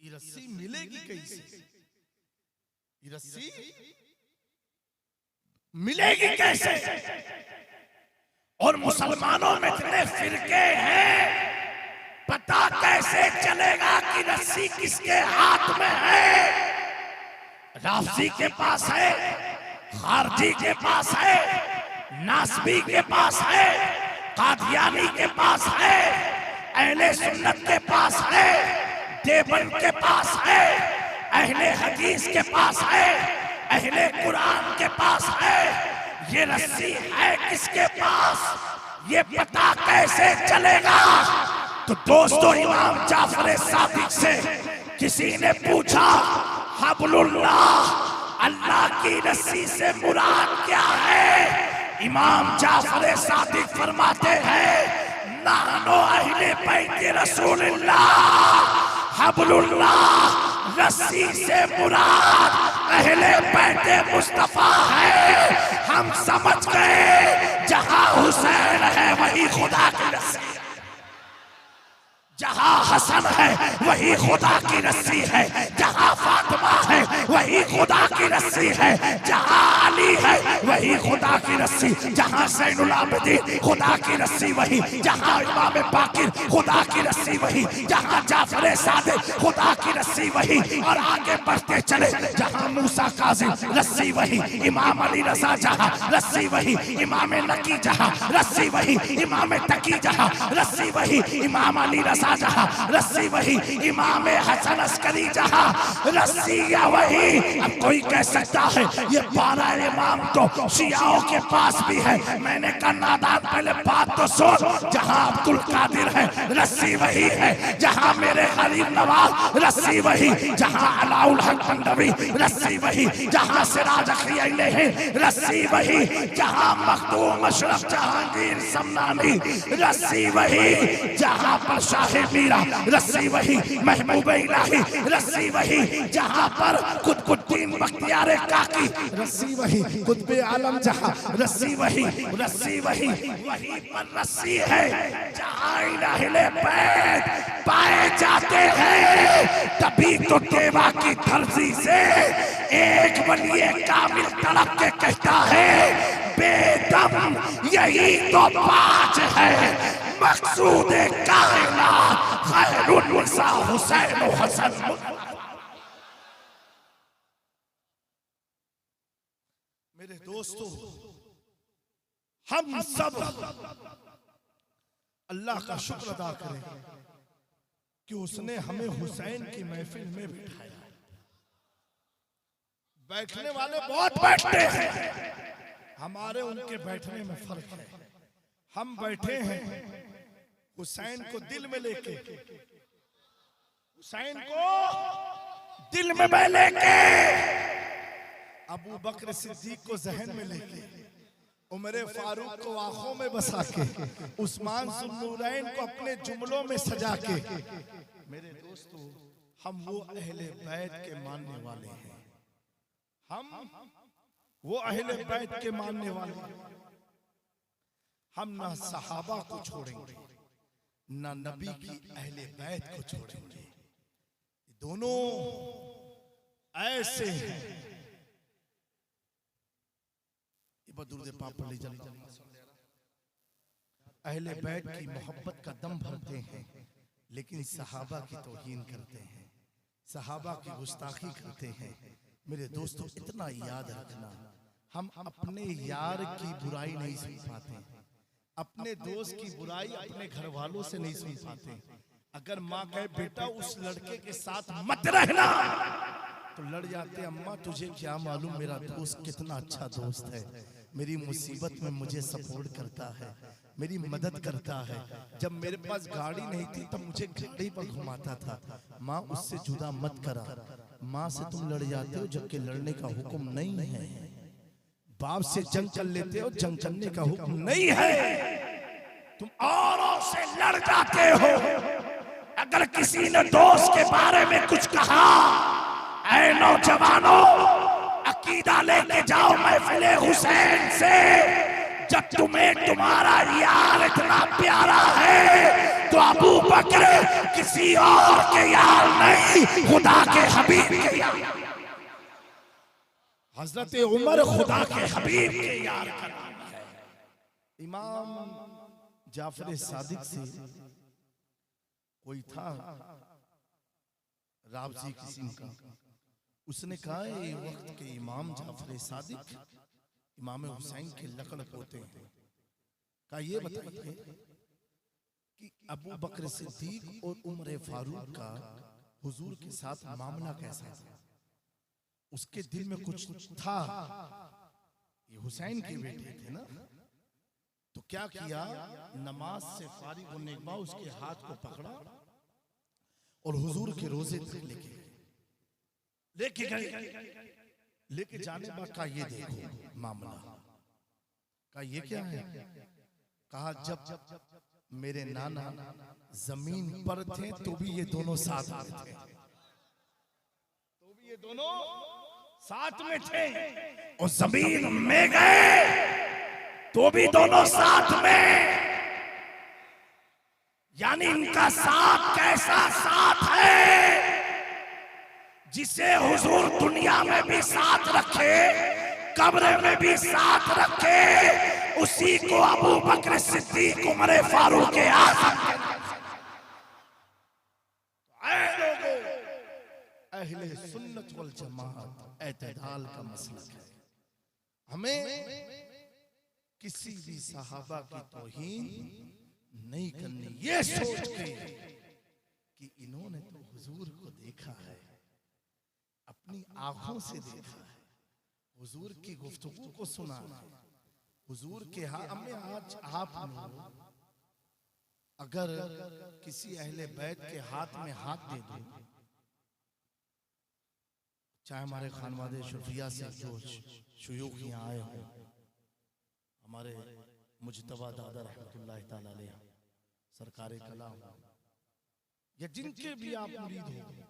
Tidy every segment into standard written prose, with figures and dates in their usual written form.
ये रस्सी मिलेगी कैसे? ये रस्सी मिलेगी कैसे? और मुसलमानों में इतने फिरके हैं, पता कैसे चलेगा कि रस्सी किसके हाथ में है? राफजी के पास है, खारजी के पास है, नासबी के पास है, कादियानी के पास है, अहले सुन्नत के पास है, देवबंद के पास है, अहले हदीस के पास है, अहले कुरान के पास है। ये रस्सी है किसके पास? ये पता कैसे चलेगा? तो दोस्तों, इमाम जाफर सादिक से किसी ने पूछा, हब्लुल्लाह, अल्लाह की रस्सी से मुराद क्या है? इमाम जाफर सादिक फरमाते हैं, नानो अहले बैत रसूलुल्लाह, हब्लुल्लाह रस्सी से मुराद अहले बैत मुस्तफा है। हम समझ गए, जहां हुसैन है वही खुदा की रस्सी, जहां हसन है वही खुदा की रस्सी है, जहां फातिमा है वही खुदा की रस्सी है, जहां अली है वही खुदा की रस्सी, जहां ज़ैनुल आबिदीन खुदा की रस्सी वही, जहां इमाम बाकिर खुदा की रस्सी वही, जहां जाफर सादिक खुदा की रस्सी वही। और आगे बढ़ते चले, जहां मूसा काज़िम रस्सी वही, इमाम अली रज़ा जहां रस्सी वही, इमाम नकी जहां रस्सी वही, इमाम तकी जहां रस्सी वही, इमाम अली रज़ा जहां रस्सी वही, इमाम हसन अस्करी जहां रस्सी या वही। अब कोई कह सकता है ये 12 इमाम तो शियाओं के पास भी है। मैंने कहा नादान, पहले बात तो सुन। जहां अब्दुल कादिर है रस्सी वही है, जहां मेरे गरीब नवाज रस्सी वही, जहां अलाउल हक बंदवी रस्सी वही, जहां सिराज अखियैले है रस्सी वही, जहां मखदूम अशरफ जहांगीर समनानी रस्सी वही, जहां पर शाह मीरा रस्सी वही, महबूब इलाही रस्सी वही, जहां पर कुतुबुद्दीन बख्तियार काकी रस्सी वही, कुतुब आलम जहां रस्सी वही, रस्सी वही, वहीं पर रस्सी है जहां अहले बैत पाए जाते हैं। तभी तो देवा की धरती से एक वलिए कामिल तड़प के कहता है, बेदम यही तो बाज है, मकसूद कायनात खैरुल निसा हुसैन व हसन। मेरे दोस्तों, हम सब अल्लाह का शुक्र अदा करें कि उसने हमें हुसैन की महफिल में बिठाया। बैठने वाले बहुत बैठते हैं, हमारे उनके बैठने में फर्क है। हम बैठे हैं हुसैन को दिल में लेके, हुसैन को दिल में लेके, अबू बकर सिद्दीक को जहन में लेके, उमर फारूक को आंखों में बसा के, उस्मान ज़ुन्नूरैन को अपने जुमलों में सजा के। मेरे दोस्तों, हम वो अहले बैत के मानने वाले हैं, हम वो अहले बैत के मानने वाले हैं। हम ना सहाबा को छोड़ेंगे, ना नबी की अहले बैत को छोड़ेंगे। दोनों ऐसे हैं। बदरुद पाक पढ़ लीजिए। अहले बैत की मोहब्बत का दम भरते हैं, लेकिन सहाबा की तौहीन करते हैं, सहाबा की गुस्ताखी करते हैं। मेरे दोस्तों, इतना याद रखना, हम अपने यार की बुराई नहीं सुन पाते, अपने दोस्त की बुराई अपने घर वालों से नहीं सुन पाते। अगर माँ कहे बेटा उस लड़के के साथ मत रहना, तो लड़ जाते। अम्मा तुझे क्या मालूम मेरा दोस्त कितना अच्छा दोस्त है, मेरी मुसीबत में मुझे सपोर्ट करता है, मेरी मदद करता है। जब मेरे पास गाड़ी नहीं थी तब मुझे गाड़ी पर घुमाता था। माँ उससे जुदा मत करा। माँ से तुम लड़ जाते हो जबकि लड़ने का हुक्म नहीं है। बाप से जंग कर लेते हो, जंग करने का हुक्म नहीं है। तुम औरों से लड़ जाते हो। अगर किसी ने दोस्त के बारे में कुछ कहा, ऐ नौजवानों, अकीदा लेके जाओ महफिल हुसैन से। जब तुम्हें तुम्हारा यार इतना प्यारा है तो अबू बकर किसी और के यार नहीं वही खुदा के हबीब के यार। हजरत उमर खुदा के हबीब के यार का नाम है। इमाम जाफर सादिक से कोई था राबजी किस्म का, उसने कहा ये वक्त के इमाम जाफर सादिक इमाम हुसैन के लकड़ पोते हैं। कहा ये बताइए कि अबू बकर सिद्दीक और उमर फारूक का हुजूर के साथ मामला कैसा था? उसके दिल में कुछ था, ये हुसैन के बेटे थे ना, तो क्या किया, नमाज से फारिग होने के बाद उसके हाथ को पकड़ा और हुजूर के रोजे तक लेके गए। लेके जाने बाद कहा ये देखो मामला। कहा ये क्या है? कहा जब मेरे नाना जमीन पर थे तो भी ये दोनों साथ में थे, तो भी ये दोनों साथ में थे, और जमीन में गए तो भी दोनों साथ में। यानी इनका साथ कैसा साथ है जिसे हुजूर दुनिया में भी साथ रखे, कब्र में भी साथ रखे, उसी को अबू बकर सिद्दीक उमर फारूक के आज़म के अहले सुन्नत वल जमात एतदाल का मसलक है। हमें किसी भी सहाबा की तौहीन नहीं करनी, ये सोच के कि इन्होंने तो हुजूर को देखा है, अपनी आंखों से देखा है, हुजूर की गुफ्तगू को सुना है, हुजूर के हाथ में। आज आप अगर किसी अहले बैत के हाथ में हाथ दे दो, चाहे हमारे खानवादे शुफिया से जो शुयूख यहाँ आए हो, हमारे मुजतबा दादा रहमतुल्लाह ताला अलैह सरकारे कलाम, या जिनके भी आप मुरीद हो,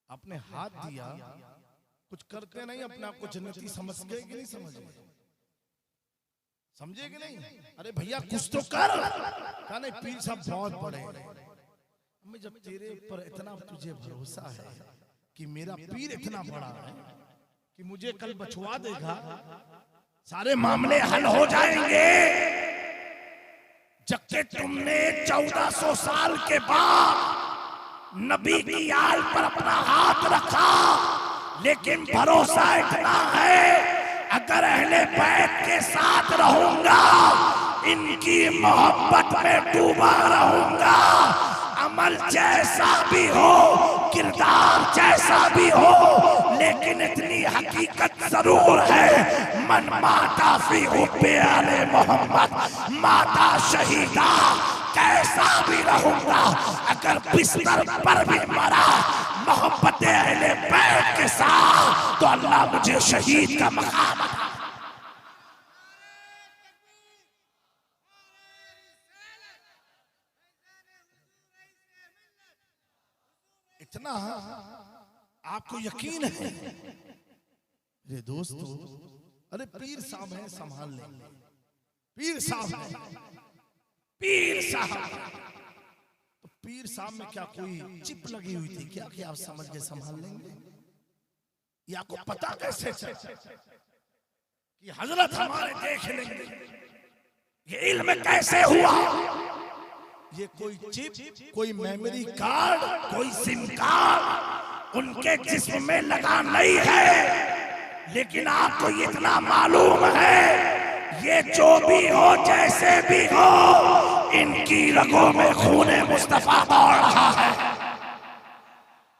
आपने हाथ दिया, कुछ करते नहीं, अपने आप को जन्नती समझ गए कि नहीं समझ गए? समझे कि नहीं? अरे भैया कुछ तो कर। कहा नहीं पीर साहब बहुत बड़े। हमें जब तेरे ऊपर इतना तुझे भरोसा है कि मेरा पीर इतना बड़ा है कि मुझे कल बचवा देगा, सारे मामले हल हो जाएंगे। जबकि तुमने 1400 साल के बाद नबी की आल पर अपना हाथ रखा, लेकिन भरोसा इतना है अगर अहले बैत के साथ रहूंगा, इनकी मोहब्बत में डूबा रहूंगा, अमल जैसा भी हो, किरदार जैसा भी हो, लेकिन इतनी हकीकत जरूर है, मन माता फी हुब्बे आले मोहम्मद माता शहीदा। कैसा भी रहूंगा, अगर बिस्तर पर भी मरा मोहब्बत अहले बैत के साथ, तो अल्लाह मुझे शहीद का मकाम अता। इतना आपको यकीन है? अरे दोस्तों, अरे पीर साहब हैं, संभाल लेंगे। पीर साहब हैं, पीर साहब। तो पीर साहब में क्या कोई चिप लगी हुई थी क्या कि आप समझ के संभाल लेंगे? ये आपको पता कैसे चला कि हजरत हमारे देख लेंगे? ये इल्म कैसे हुआ? ये कोई चिप, कोई मेमोरी कार्ड, कोई सिम कार्ड उनके जिस्म में लगा नहीं है, लेकिन आपको इतना मालूम है, ये जो भी हो, जैसे भी हो, इनकी रगों में खून मुस्तफा दौड़ रहा है।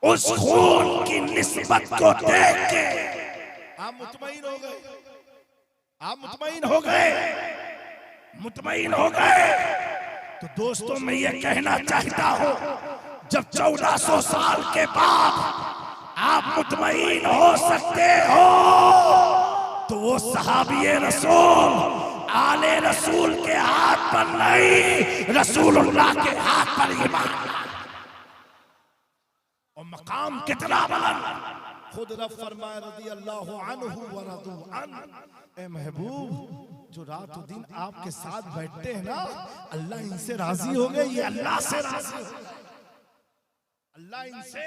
उस खून की निस्बत को देख के आप मुतमईन हो गए, आप मुतमईन हो गए, मुतमईन हो गए। तो दोस्तों, मैं ये कहना चाहता हूं, जब 1400 साल के बाद आप मुतमईन हो सकते हो, तो वो सहाबिये रसूल आले रसूल के हाथ पर नहीं, रसूलुल्लाह के हाथ पर ईमान। और मकाम कितना बुलंद। खुद रब फरमाए रज़ी अल्लाहु अन्हु व रज़ू अन, ए महबूब, जो रात दिन आपके साथ बैठते हैं ना, अल्लाह इनसे राजी हो गए, ये अल्लाह से राजी हो गए। अल्लाह इनसे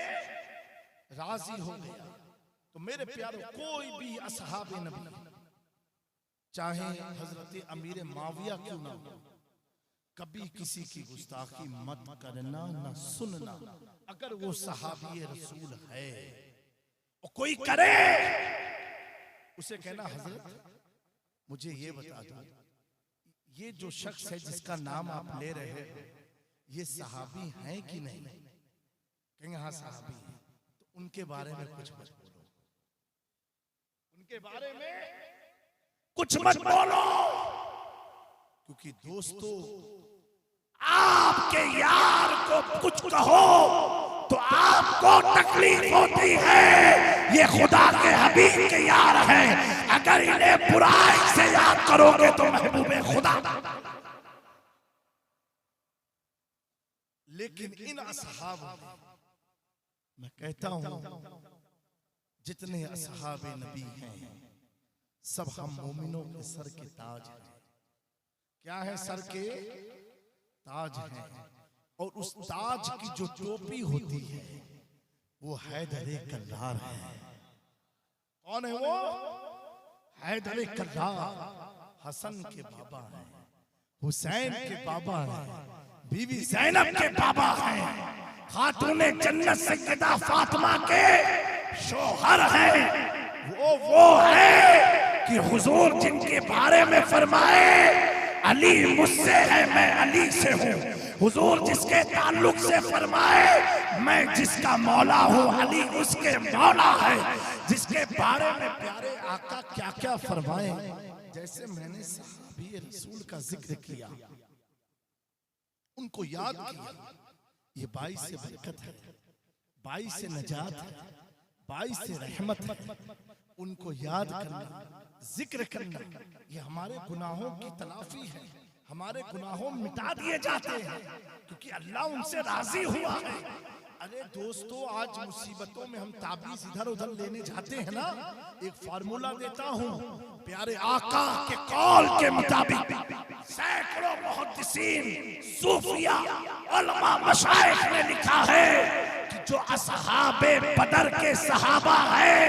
राजी हो गया। तो मेरे प्यारों, कोई भी असहाबे नबी, चाहे हजरत अमीर माविया क्यों ना हो, कभी किसी की गुस्ताखी मत करना ना सुनना। अगर वो सहाबी रसूल है और कोई करे, उसे कहना हजरत मुझे ये बता दो, ये जो शख्स है जिसका नाम आप ले रहे हो, ये सहाबी हैं कि नहीं? कहेंगे हाँ सहाबी हैं। तो उनके बारे में कुछ मत बोलो, उनके बारे में कुछ मत बोलो, क्योंकि दोस्तों आपके यार को कुछ कहो तो आपको तकलीफ होती है। ये खुदा के हबीब के यार हैं, अगर इन्हें बुराई से याद करोगे तो महबूबे खुदा। लेकिन इन असहाब, मैं कहता हूं जितने असहाबे नबी हैं सब हम मोमिनों के सर के ताज हैं। क्या है? सर के ताज हैं। और उस ताज की जो टोपी होती है वो हैदर कर्रार है। कौन है वो? हैदर कर्रार। हसन के बाबा हैं, हुसैन के बाबा हैं, बीवी ज़ैनब के बाबा हैं, खातूने जन्नत सैयदा फातिमा के शोहर हैं। वो है कि हुजूर जिनके बारे में फरमाए अली मुझसे है मैं अली से हूँ। हुजूर जिसके ताल्लुक से फरमाए मैं जिसका मौला हूँ अली उसके मौला है। जिसके बारे में प्यारे आका क्या क्या फरमाए। जैसे मैंने सहाबी रसूल का जिक्र किया, उनको याद किया, ये बाइस से बरकत है, बाइस से नजात है, बाइस से रहमत है। उनको याद करना, जिक्र करना, ये हमारे गुनाहों की तलाफी है। हमारे गुनाहों मिटा दिए जाते हैं क्योंकि अल्लाह उनसे राजी हुआ है। अरे दोस्तों, आज मुसीबतों में हम ताबीज इधर उधर लेने जाते हैं ना, एक फार्मूला देता हूँ प्यारे आका के कौल के मुताबिक। सैकड़ों मुहद्दिसीन, सूफिया, उलमा, मशाइख ने लिखा है कि जो असहाबे बदर के सहाबा है,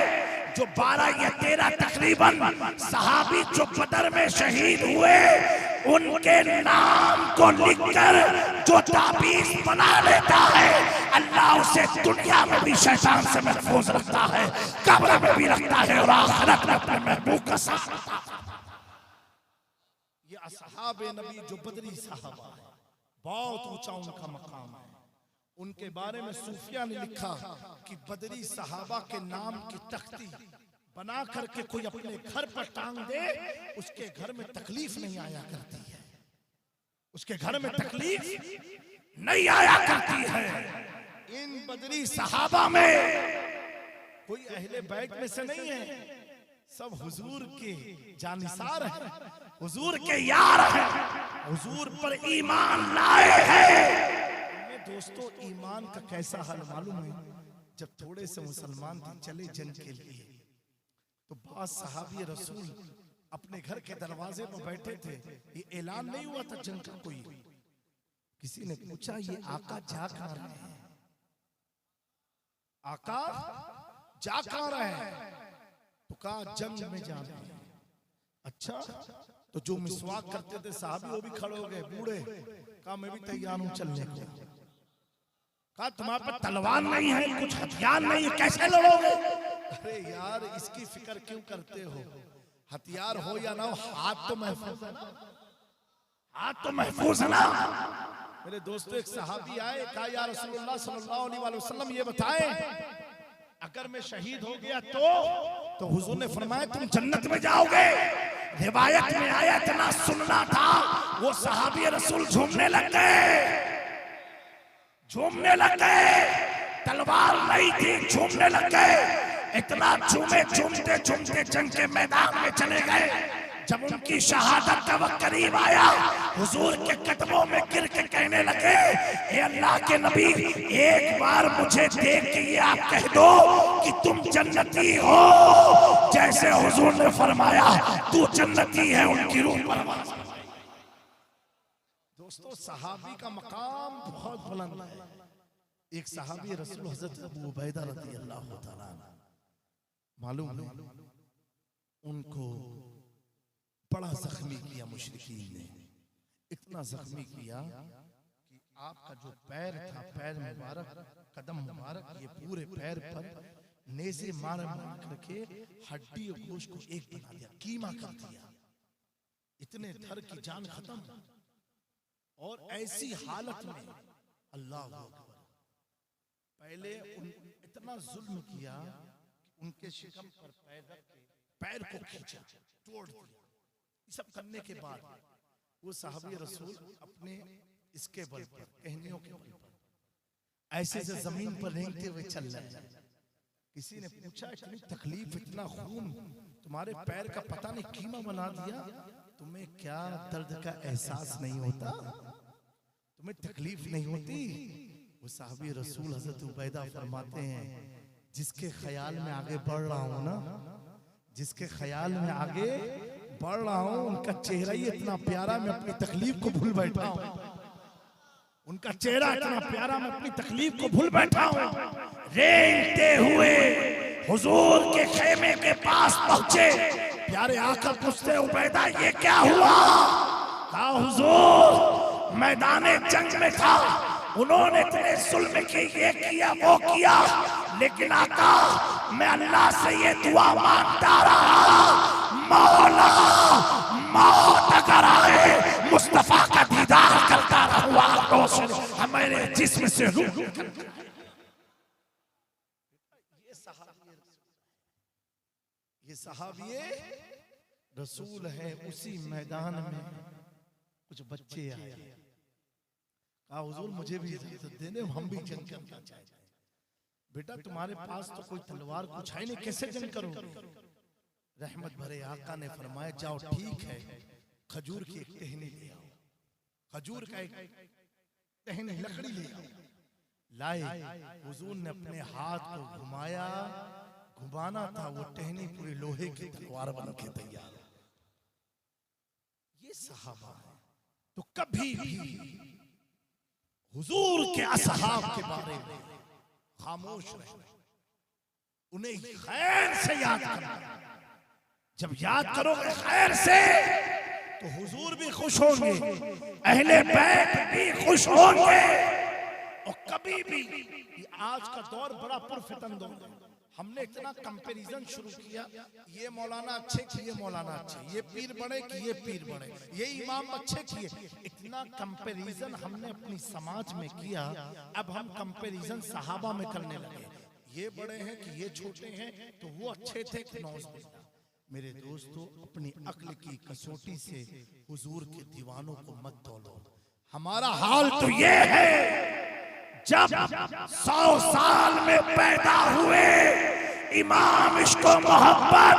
जो 12 या 13 तकरीबन सहाबी जो बदर में शहीद हुए, उनके नाम को लिखकर जो ताबीज बना लेता है अल्लाह उसे दुनिया में भी शैतान से महफूज रखता है, कब्र में भी रखता है और आखिरत में अपने महबूब का साथ रखता है। ये असहाबे नबी जो बदरी साहबा है, बहुत ऊंचा उनका मकाम है। उनके बारे में सूफिया ने लिखा कि बदरी सहाबा के नाम की तख्ती बना करके कोई अपने घर पर टांग दे, उसके घर में तकलीफ नहीं आया करती है, उसके घर में तकलीफ नहीं आया करती है। इन बदरी सहाबा में कोई अहले बैत में से नहीं है, सब हुजूर के जानिसार हैं, हुजूर के यार हैं, हुजूर पर ईमान लाए हैं। दोस्तों, ईमान का कैसा हाल मालूम है? जब थोड़े से मुसलमान थे, चले जंग के लिए, तो बाद सहाबी रसूल अपने घर के दरवाजे पर बैठे थे। ये ऐलान नहीं हुआ था जंग का कोई। किसी ने पूछा ये आका जा कहां रहे हैं? आका जा कहां रहे हैं? तो कहा जंग में जा रहे हैं। अच्छा, तो जो मिसवाक करते थे साहबी वो भी खड़े हो गए, बूढ़े। कहा मैं भी तैयार हूं चलने को। कहा तुम्हारे पास तलवार नहीं है, कुछ हथियार नहीं है, कैसे लड़ोगे? अरे यार, इसकी फिक्र क्यों करते हो? हथियार हो या ना हो, हाथ तो महफूज है ना, हाथ तो महफूज है ना। मेरे दोस्तों, एक सहाबी आए, कहा या रसूलुल्लाह सल्लल्लाहु अलैहि वसल्लम ये बताएं अगर मैं शहीद हो गया तो हुजूर ने फरमाया तुम जन्नत में जाओगे। रिवायत में आया, इतना सुनना था, वो सहाबी रसूल झूमने लग गए, झूमने लग गए। तलवार नहीं थी, झूमने लग गए। इतना झूमे, झूमते झूमते जंग के मैदान में चले गए। जब उनकी शहादत का वक्त करीब आया, हुजूर के कदमों में गिर के कहने लगे, ए अल्लाह के नबी, एक बार मुझे देख के ये आप कह दो कि तुम जन्नती हो। जैसे हुजूर ने फरमाया तू जन्नती है, उनकी रूह परवाज़। दोस्तों, सहाबी का मकाम बहुत बुलंद है। एक सहाबी रसूल हज़रत अबू उबैदा रज़ियल्लाहु ताला अन्हु, मालूम है उनको बड़ा जख्मी किया मुशरिकीन ने, इतना जख्मी किया कि आपका जो पैर था, पैर मुबारक, कदम मुबारक, ये पूरे पैर पर नेज़े मार मार करके हड्डी और गोश्त को एक बना दिया, कीमा कर दिया। इतने धर की जान खत्म, और ऐसी हालत में अल्लाह अकबर, पहले इतना जुल्म किया कि उनके शिकम पर पैर रख के पैर को खींचा, तोड़ दिया। ये सब करने के बाद वो साहबी रसूल अपने इसके बल पर, कहनियों के बल पर ऐसे से जमीन पर रेंगते हुए चल रहे। किसी ने पूछा, इतनी तकलीफ, इतना खून, तुम्हारे पैर का पता नहीं कीमा बना दिया, तुम्हें क्या दर्द का एहसास नहीं होता, तुम्हें तकलीफ नहीं होती? वो साहबी रसूल हज़रत उबैदा फरमाते हैं, जिसके ख्याल में आगे बढ़ रहा हूं ना, जिसके ख्याल में आगे बढ़ रहा हूं, उनका चेहरा ही इतना प्यारा, मैं अपनी तकलीफ को भूल बैठा हूं। उनका चेहरा इतना प्यारा, मैं अपनी तकलीफ को भूल बैठा हूं। रेंगते हुए हुजूर के खेमे के पास पहुंचे, प्यारे आकर पूछते, उबैदा ये क्या हुआ? कहा, हुजूर मैदाने जंग में था, उन्होंने इतने जुल्म की, ये किया वो किया, लेकिन आका मैं अल्लाह से ये दुआ मांगता रहा, मौला मौत अगर आए मुस्तफा का दीदार करता रहूं, रोशन हमारे जिस्म से रूह। ये सहाबी रसूल है। उसी मैदान में कुछ बच्चे आए, कहा, हुजूर मुझे भी इजाजत देने, हम भी जंग करना चाहते हैं। बेटा तुम्हारे पास तो कोई तलवार कुछ है नहीं, कैसे जंग करोगे? रहमत भरे आका ने फरमाया, जाओ ठीक है, खजूर की एक टहनी ले आओ, खजूर का एक टहनी लकड़ी ले आओ। लाए, हुजूर ने अपने हाथ को घुमाया, घुमाना था, वो टहनी पूरी लोहे की तलवार बन के तैयार। ये सहाबा है। तो कभी भी हुजूर के असहाब के बारे में खामोश रहे, उन्हें खैर से याद करना। जब याद करोगे खैर से तो हुजूर भी खुश होंगे, अहले बैत भी खुश होंगे। और कभी भी आज का दौर बड़ा पुरफितन दौर है, हमने इतना कंपैरिजन शुरू किया, ये मौलाना अच्छे कि ये मौलाना अच्छे, ये पीर बड़े कि ये पीर बड़े, ये इमाम अच्छे किए, इतना कंपैरिजन हमने अपनी समाज में किया। अब हम कंपैरिजन सहाबा में करने लगे, ये बड़े हैं कि ये छोटे हैं, तो वो अच्छे थे कि नौज़बिल्लाह। मेरे दोस्तों, अपनी अक्ल की कसौटी से हुजूर के दीवानों को मत तोलो। हमारा हाल तो ये है, जब 100 साल में पैदा हुए इमाम इश्क व मोहब्बत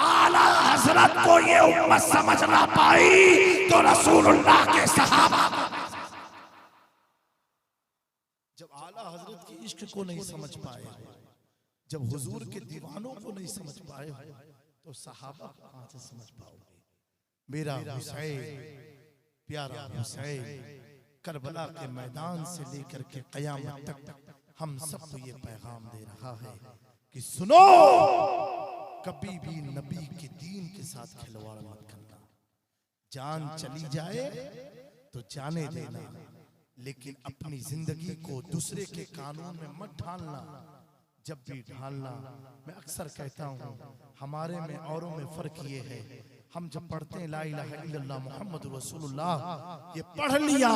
आला हजरत को ये उम्मत समझ ना पाई, तो रसूलुल्लाह के सहाबा जब आला हजरत के इश्क को नहीं समझ पाए, जब हुजूर के दीवानों को नहीं समझ पाए, तो सहाबा को कहां से समझ पाओगे? मेरा हुसैन, प्यारा हुसैन, करबला के मैदान से लेकर के कयामत तक हम सबको ये पैगाम दे रहा है कि सुनो, कभी भी नबी के दीन के साथ खिलवाड़ मत करना। जान चली जाए तो जाने देना, लेकिन अपनी जिंदगी को दूसरे के कानून में मत ढालना। जब भी ढालना, मैं अक्सर कहता हूँ, हमारे में औरों में फर्क ये है, हम जब पढ़ते हैं ला इलाहा इल्लल्लाह मुहम्मदुर रसूलुल्लाह, ये पढ़ लिया,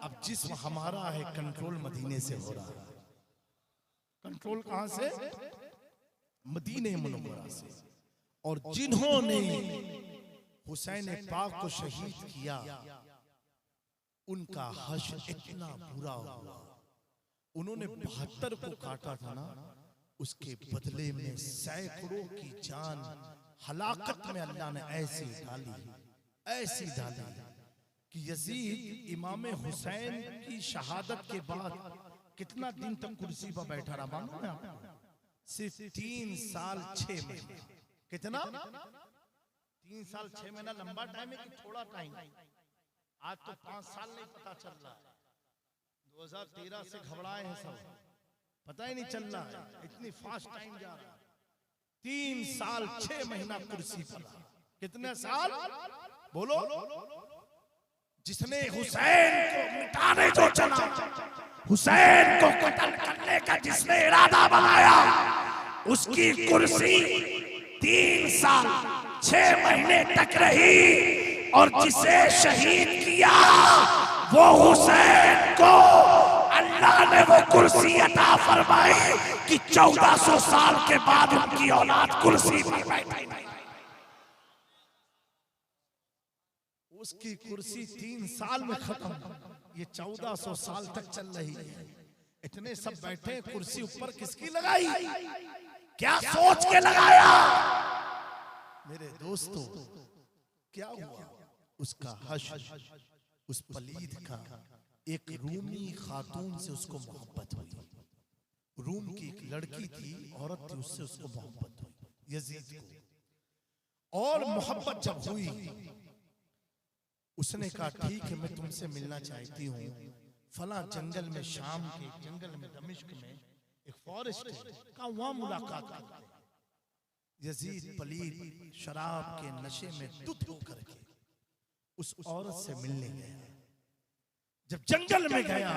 अब जिस्म हमारा है कंट्रोल मदीने से हो रहा है। कंट्रोल कहां से? मदीने मुनव्वरा से। और जिन्होंने हुसैन पाक को शहीद किया, उनका हश्र इतना बुरा हुआ, उन्होंने 72 को काटा था ना, उसके बदले में सैकड़ों की जान हलाकत में अल्लाह ने ऐसी डाली कि यजीद इमाम हुसैन की शहादत के बाद कितना दिन तक कुर्सी पर बैठा रहा मालूम है आपको? सिर्फ 3 साल 6 महीने। कितना? 3 साल 6 महीना लंबा टाइम है कि थोड़ा टाइम? आज तो 5 साल नहीं पता चल रहा है। 2013 से घबराए हैं सब, पता ही नहीं चल रहा है, इतनी फास्ट टाइम जा रहा है। 3 साल 6 महीना कुर्सी पर, कितने साल बोलो? जिसने हुसैन को मिटाने जो चला, हुसैन को कत्ल करने का जिसने इरादा बनाया, उसकी कुर्सी 3 साल 6 महीने तक रही, और जिसे शहीद किया वो हुसैन को अल्लाह ने वो कुर्सी अता फरमाई कि 1400 साल के बाद उनकी औलाद कुर्सी पर बैठी। उसकी कुर्सी 3 साल में खत्म, ये 1400 साल तक चल रही है। इतने सब बैठे, कुर्सी ऊपर किसकी लगाई? क्या सोच के लगाया? मेरे दोस्तों, क्या हुआ? उसका हश, उस पलीद का एक रूमी खातून से उसको मोहब्बत हुई। रूम की एक लड़की थी, औरत थी, उससे उसको मोहब्बत हुई यजीद को। और मोहब्बत जब हुई, उसने कहा ठीक है, मैं तुमसे मिलना चाहती हूँ। फला जंगल में, शाम के जंगल में, दमिश्क में एक फॉरेस्ट है, का वहां मुलाकात करते। यजीद पलीद शराब के नशे में धुत होकर के उस औरत से मिलने गया। जब जंगल में गया,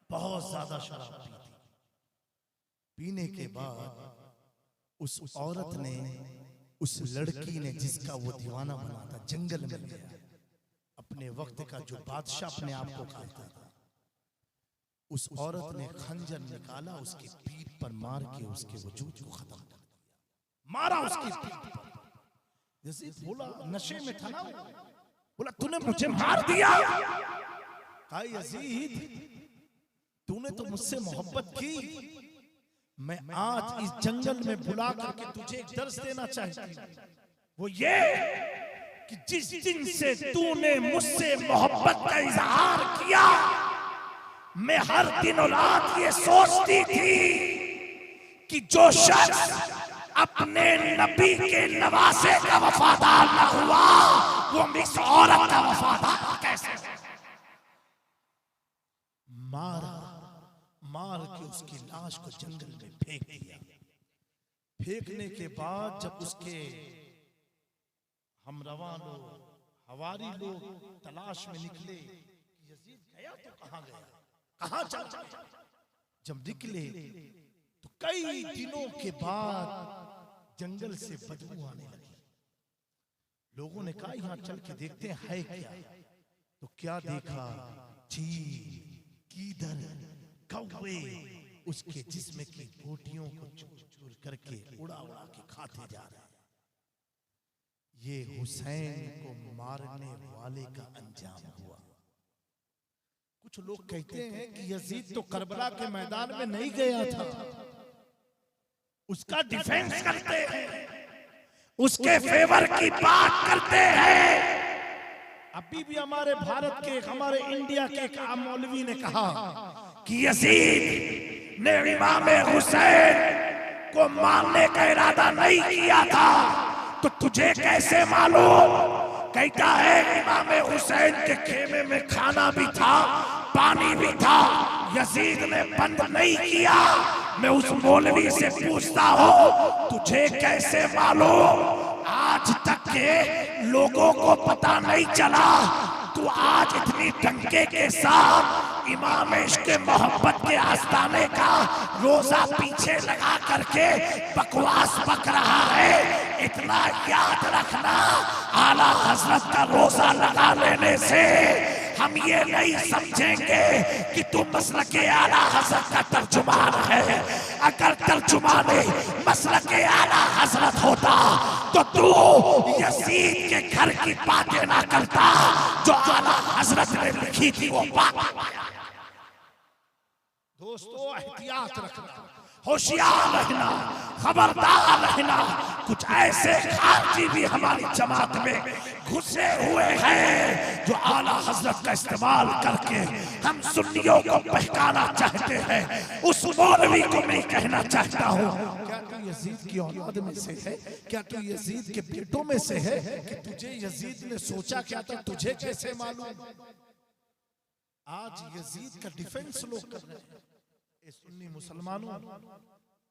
बहुत ज्यादा शराब पी थी। पीने के बाद उस औरत ने, उस लड़की ने जिसका वो दीवाना बना था, जंगल में गया। अपने वक्त का जो बादशाह अपने आप को कहता था, उस औरत ने खंजर निकाला, उसकी पीठ पर मार के उसके वजूद को खत्म कर दिया। मारा उसकी पीठ पर। यजीद बोला, नशे में था ना, बोला तूने मुझे मार दिया। कहा यजीद, तूने तो मुझसे मोहब्बत की, मैं आज इस जंगल में बुला करके तुझे एक दर्स देना चाहता हूं। वो ये कि जिस दिन से तूने मुझसे मोहब्बत का इजहार किया, मैं हर दिन और रात ये सोचती थी कि जो शख्स अपने नबी के नवासे का वफादार न हुआ, वो इस औरत का वफादार कैसे? मार के उसकी लाश को जंगल में फेंक दिया। फेंकने के बाद जब उसके हमरवा लोग, हवारी लोग तलाश में निकले, यजीद गया तो कहां गया, कहां चला? जब निकले तो कई दिनों के बाद जंगल से बदबू आने लगी। लोगों ने कहा यहां चल के देखते हैं है क्या। तो क्या देखा, चील, गीदड़, कौवे उसके जिस्म की बोटियों को चूर करके उड़ा उड़ा के खाते जा रहे हैं। ये हुसैन को मारने वाले का अंजाम हुआ। कुछ लोग कहते हैं कि यजीद तो करबला के मैदान में नहीं गया था, उसका डिफेंस करते हैं, उसके फेवर की बात करते हैं। अभी भी हमारे भारत के, हमारे इंडिया के एक मौलवी ने कहा कि यजीद ने इमाम हुसैन को मारने का इरादा नहीं किया था, तो तुझे कैसे मालूम? कहता है इमाम हुसैन के खेमे में खाना भी था, पानी भी था, यजीद ने बंद नहीं किया। मैं उस मौलवी से पूछता हूँ, तुझे कैसे मालूम? आज तक के लोगों को पता नहीं चला, तू आज इतनी डंके के साथ इमाम इश्क मोहब्बत के आस्ताने का रोजा पीछे लगा करके बकवास बक रहा है। इतना याद रखना, आला हजरत का रोजा लगा लेने से हम ये नहीं समझेंगे कि तू मसलक आला हजरत का तर्जुमान है। अगर तर्जुमान मसलक आला हजरत होता तो तू यजीद के घर की बातें ना करता जो आला हजरत ने लिखी थी वो बात। दोस्तों, एहतियात रखना, होशियार रहना, खबरदार रहना। कुछ ऐसे खारजी भी हमारी जमात में घुसे हुए हैं जो आला हजरत का इस्तेमाल करके हम सुन्नियों को बहकाना चाहते हैं। उस मौलवी को मैं कहना चाहता हूँ, क्या तू यजीद की औलाद में से है? क्या तू यजीद के बेटों में से है? कि तुझे यजीद ने सोचा क्या था, तुझे कैसे मालूम? आज यजीद का डिफेंस लोग कर रहे हैं। ए सुन्नी मुसलमानों,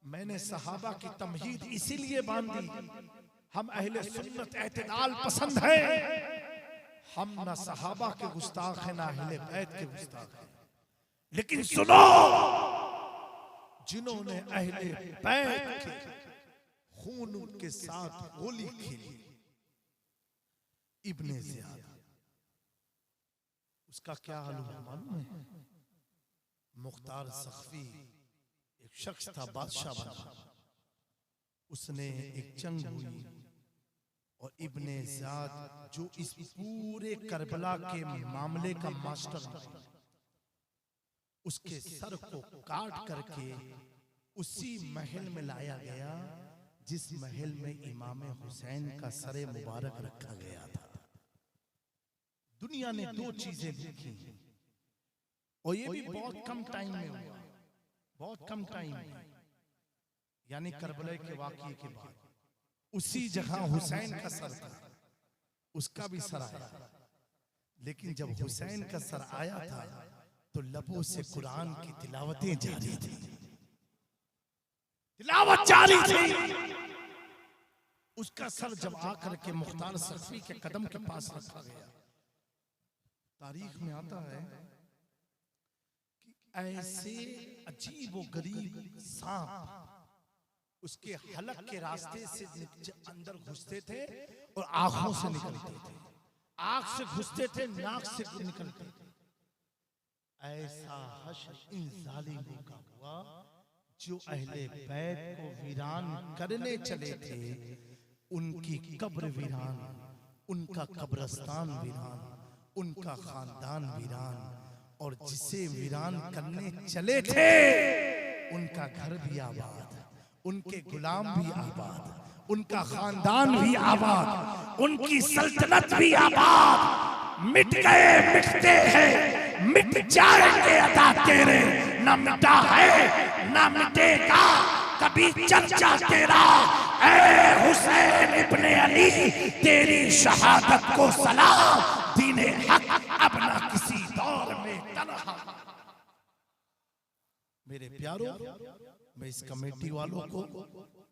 मैंने सहाबा की तमहीद इसीलिए बांधी, हम अहले सुन्नत एतदाल पसंद है। हम ना सहाबा के गुस्ताख हैं ना अहले बैत के गुस्ताख हैं, लेकिन सुनो, जिन्होंने अहले बैत के खून के साथ होली खेली, इब्ने ज़ियाद, उसका क्या हाल हुआ मालूम है? मुख्तार सख्फी एक शख्स था, बादशाह बना, उसने एक जंग हुई और इब्ने ज़ियाद जो इस पूरे करबला के मामले का मास्टर था, उसके सर को काट करके उसी महल में लाया गया जिस महल में इमाम हुसैन का सरे मुबारक रखा गया था। दुनिया ने दो चीजें देखी और ये भी बहुत कम टाइम में हुआ, बहुत कम टाइम में, यानी करबला के वाक़ये के बाद उसी जगह हुसैन का सर था, उसका भी सर आया। लेकिन जब हुसैन का सर आया था तो लबों से कुरान की तिलावतें जारी थी, तिलावत जारी थी। उसका सर जब आकर के मुख्तार सख्फी के कदम के पास रखा गया, तारीख में आता है कि ऐसे अजीब व गरीब सांप उसके हलक के रास्ते से अंदर घुसते थे और आंखों से निकलते थे, आंख से घुसते थे, नाक से निकलते थे। ऐसा हश्र इन जालिमों का हुआ जो अहले बैत को वीरान करने चले थे, उनकी कब्र वीरान, उनका कब्रस्तान वीरान, उनका खानदान वीरान, और जिसे वीरान करने चले थे उनका घर भी आबाद, उनके गुलाम भी आबाद, उनका खानदान भी आबाद, उनकी सल्तनत भी आबाद। मिट गए, मिटते हैं, मिट जाएंगे अता तेरे, न मिटा है न मिटेगा कभी चर्चा तेरा। ऐ हुसैन इब्ने अली, तेरी शहादत को सलाम, दीने हक अब न किसी दौर में तन्हा। मेरे प्यारों, मैं इस कमेटी वालों को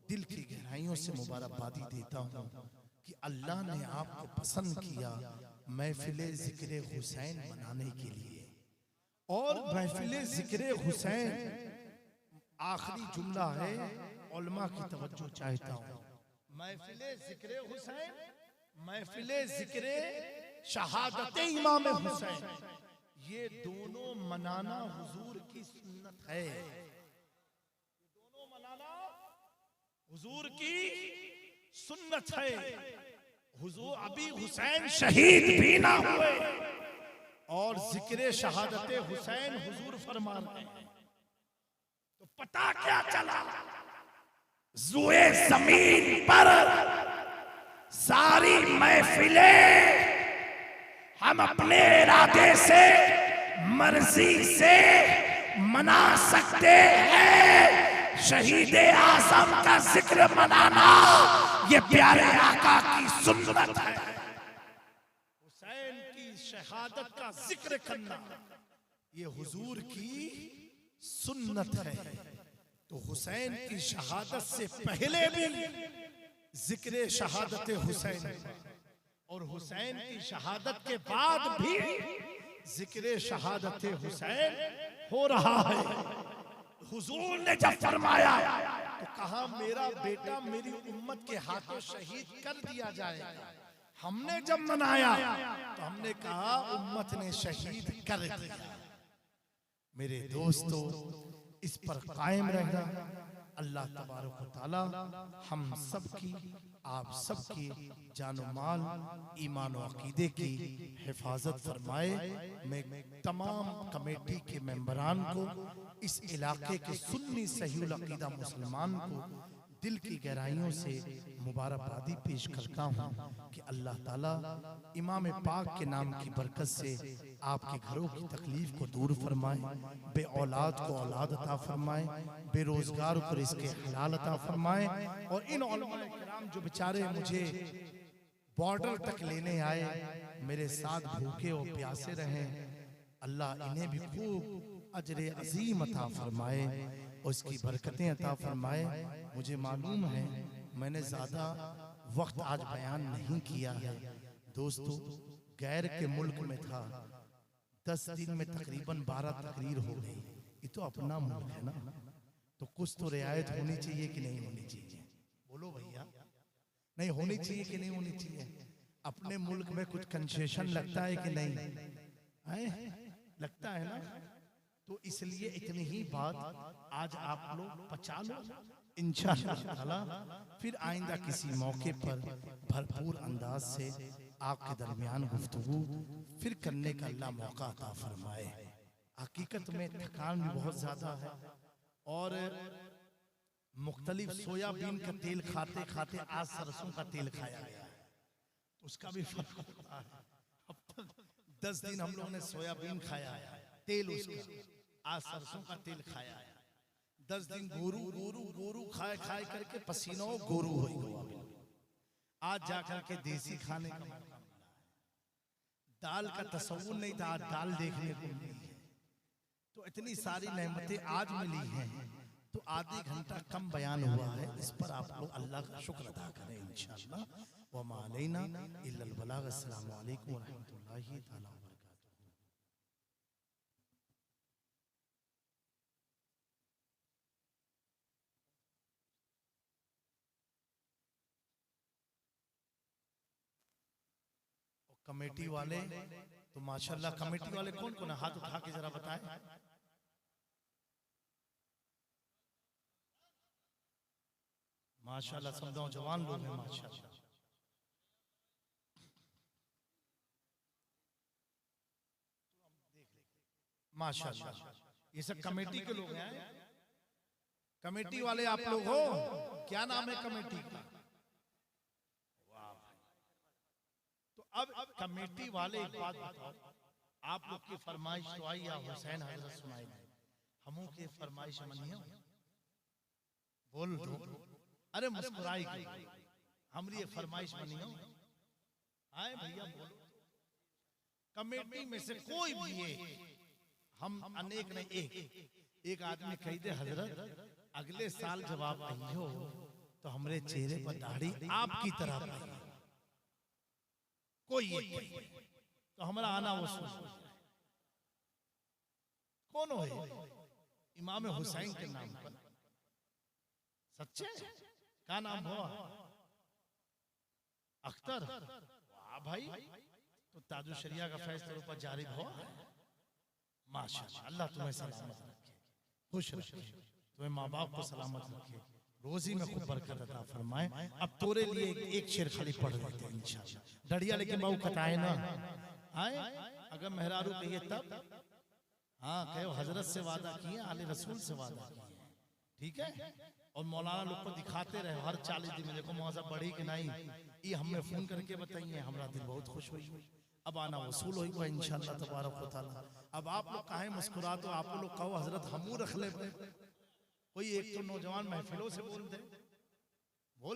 दिल की गहराइयों से मुबारकबादी देता हूं कि अल्लाह ने आपको पसंद किया महफिले जिक्र हुसैन मनाने के लिए। और महफिले जिक्र हुसैन, आखिरी जुमला है, उलमा की तवज्जो चाहता हूं। महफिले जिक्र हुसैन, महफिले जिक्र शहादत इमाम हुसैन, ये दोनों मनाना हुजूर की सुन्नत है। दोनों मनाना हुजूर की सुन्नत है। हुजूर अभी हुसैन शहीद भी ना हुए और जिक्र शहादत हुसैन हुजूर फरमा रहे हैं, तो पता क्या चला? जुए जमीन पर सारी महफिलें हम अपने इरादे से, मर्जी से मना सकते हैं। शहीद आजम का जिक्र मनाना ये प्यारे आका की सुन्नत है। हुसैन की शहादत का जिक्र करना ये हुजूर की सुन्नत है। तो हुसैन की शहादत से पहले भी जिक्र शहादत हुसैन और हुसैन की शहादत के बाद भी जिक्र शहादत हुसैन हो रहा है। हुजूर ने जब फरमाया तो कहा, मेरा बेटा मेरी उम्मत के हाथों शहीद कर दिया जाएगा। हमने जब मनाया तो हमने कहा उम्मत ने शहीद कर दिया। मेरे दोस्तों, इस पर कायम रहना अल्लाह तबारक व तआला हम सब की, आप सब की जानो माल, ईमान और अकीदे की हिफाजत फरमाए। मैं तमाम कमेटी के मेंबरान को, इस इलाके के सुन्नी सहीउल अकीदा मुसलमान को दिल की गहराइयों से मुबारकबादी पेश करता हूँ कि अल्लाह ताला इमाम पाक के नाम की बरकत से आपके घरों की तकलीफ को दूर फरमाए, बे औलाद को औलाद अता फरमाए, बेरोजगार को रिज़्क़ हलाल अता फरमाए। और इन उलमाए किराम जो बेचारे मुझे बॉर्डर तक लेने आए, मेरे साथ भूखे और प्यासे रहे, अल्लाह इन्हें भी खूब अजर अजीम अता फरमाए और इसकी बरकतें अता फरमाए। मुझे मालूम है मैंने ज़्यादा वक्त आज बयान नहीं किया है दोस्तों, गैर के मुल्क में था, 10 दिन में तकरीबन 12 तकरीर हो गई। ये तो अपना मुल्क है ना, तो कुछ तो रियायत होनी चाहिए कि नहीं होनी चाहिए? बोलो भैया, नहीं होनी चाहिए कि नहीं होनी चाहिए? अपने मुल्क में कुछ कंसेशन लगता है कि नहीं है? लगता है ना। तो इसलिए इतनी ही बात आज आप लोग पचा लो इंशाअल्लाह ताला, फिर आइंदा किसी मौके पर भरपूर अंदाज से आपके दरमियान गुफ्तगू फिर करने का अल्लाह मौका अता फरमाए। हकीकत में थकान भी बहुत ज्यादा है और मुख्तलिफ सोयाबीन का तेल खाते खाते आज सरसों का तेल खाया गया है, उसका भी फर्क होता है। अब तक 10 दिन हम लोगों ने सोयाबीन खाया है, तेल उसका, आज सरसों का तेल खाया है। 10 दिन गोरू गोरू गोरू खाए खाए करके पसीनों गोरू हो गया। आज जाकर के देसी खाने का मौका मिला है। दाल का तसव्वुर नहीं था, आज दाल देखने को मिली है। तो इतनी सारी नेमतें आज मिली हैं, तो आधे घंटा कम बयान हुआ है, इस पर आप लोग अल्लाह का शुक्र अदा करें इंशाअल्लाह। व मा अलैना इल्लल बलाग। अस्सलामु अलैकुम व रहमतुल्लाहि तआला व बरकातहू। कमेटी वाले तो माशाल्लाह, कमेटी वाले कौन कौन है? हाथ उठा के जरा बताएं। माशाल्लाह सब नौजवान लोग हैं माशाल्लाह। माशाल्लाह ये सब कमेटी के लोग हैं। कमेटी वाले आप लोग हो, क्या नाम है कमेटी का? तो अब कमेटी वाले एक बात बताओ, आप लोग की फरमाइश तो आई या हुसैन हजरत सुनाई, हमों की फरमाइश मनियो बोल दो, अरे मुस्कुराई की हमारी फरमाइश मनियो, आए भैया बोलो। कमेटी में से कोई भी है, हम अनेक नहीं एक आदमी कही दे हजरत अगले साल जब आप आई हो तो हमारे चेहरे पर दाढ़ी आपकी तरह आई, कोई एक तो हमारा आना वो कौन हो? इमाम हुसैन के नाम पर। सच्चे क्या नाम हुआ? अख्तर। वाह भाई, तो ताजु शरिया का फैसला ऊपर जारी हो। माशाअल्लाह, अल्लाह तुम्हें सलामत रखे, खुश रखे, तुम्हें माँ बाप को सलामत रखे, रोजी में खूब बरकत अता फरमाए। अब तोरे लिए एक शेर खाली पढ़ लेते हैं इंशाअल्लाह। डढ़िया लेकिन बाबू कटाए ना आए, अगर मेहरारू कहिए तब हाँ कहो हजरत से वादा किए, आले रसूल से वादा किए, ठीक है। और मौलाना लोग को दिखाते रहे हर 40 दिन में, देखो मौजा बढ़ी कि नहीं, ये हमें फोन करके बताइए, हमारा दिल बहुत खुश हुई। अब आना वसूल होगा इंशाअल्लाह तबारक व तआला। अब आप लोग काहे मुस्कुरा, तो आप लोग कहो हजरत हमू रख ले, कोई एक तो नौजवान महफिलों से बोल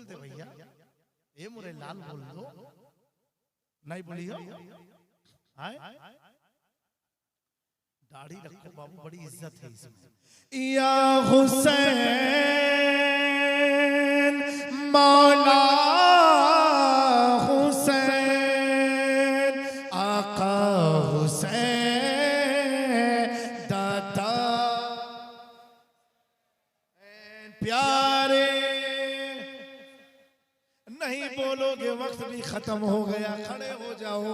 दे भैया, ए मुरे लाल बोल दो, नहीं बोलियो आए। दाढ़ी रखो बाबू, बड़ी इज्जत है इसमें। या हुसैन मौला हुसैन आका हुसैन दाता प्यारे, नहीं बोलोगे वक्त भी खत्म हो गया, खड़े हो जाओ।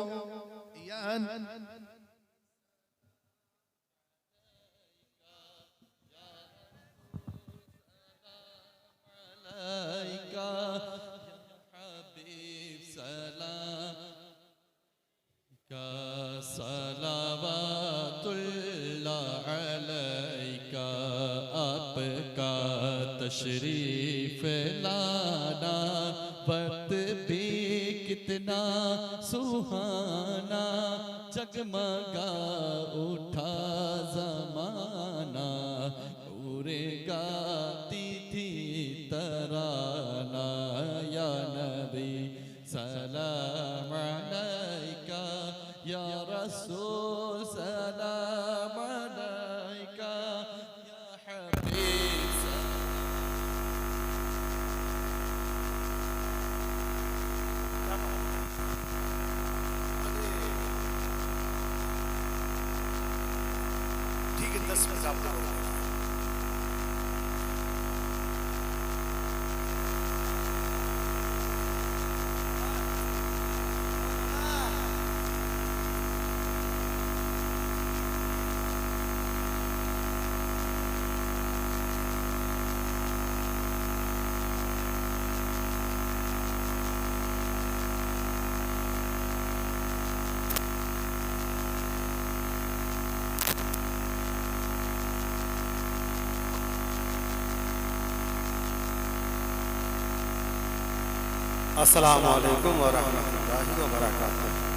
तशरीफ लाना वक्त भी कितना सुहाना, जगमगा उठा जमाना, पूरे गाती थी तराना, या नबी सलाम अलैका, या रसूल सलाम तस्वीर आपको अस्सलामु अलैकुम व रहमतुल्लाहि व बरकातुहू।